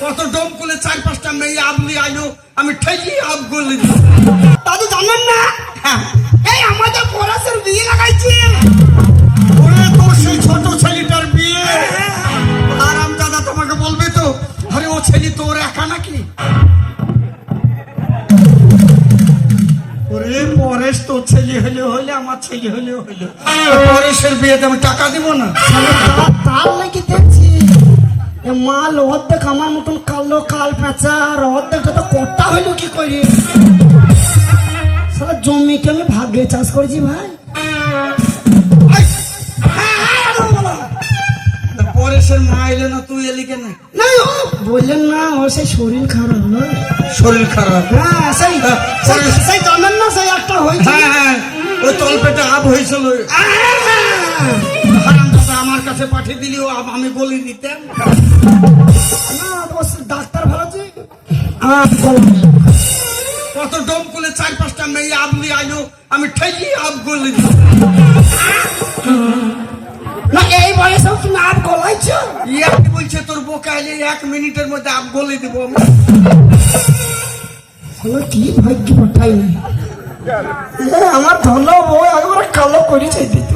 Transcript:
কত ডোম করে 4-5টা মেয়ে আপনি আইলো, আমি ঠেকি আপ করলি। দাদু জানেন না, এই আমাদের পরাশের বিয়ে লাগাইছে। ওরে তোর সেই ছোট ছেলেটার বিয়ে। আরাম দাদা তোমাকে বলবে তো, আরে ও ছেলে তোর একা নাকি? ওরে পরেশ তোর ছেলে হলে হলে, আমার ছেলে হলে হলে, পরেশের বিয়েতে আমি টাকা দিব না। তার নাকি দেখছি মাল অর্ধেক আমার মতন কালো কাল পেঁচা, আর অর্ধেকটা তো কটা হইলো কি করি। সারা জমিকে আমি ভাগ্যে চাষ করেছি ভাই। পরেশের মা এলে না, তুই এলি কেন? না ও বললেন না, ও সেই শরীর খারাপ না। শরীর খারাপ? হ্যাঁ সেই জানেন না, সেই একটা হয়েছে। হ্যাঁ হ্যাঁ, ওই তলপেটে আপ হয়েছিল। হারাম দাদা আমার কাছে পাঠিয়ে দিলি, ও আপ আমি বলে দিতাম না। ডাক্তার ভালো আছে। কত ডোম করে 4-5টা মেয়ে আপনি আইলো, আমি ঠেকি আপ করলি। না এই বয়সেও তুমি আপ গলাইছ? ইয়াকে বলছে তোর বোকা এলে 1 মিনিটের মধ্যে আপ বলে দিব আমি। কি ভাগ্য পাঠাই আমার ধলো বউ একবার কালো করে চাই দিত।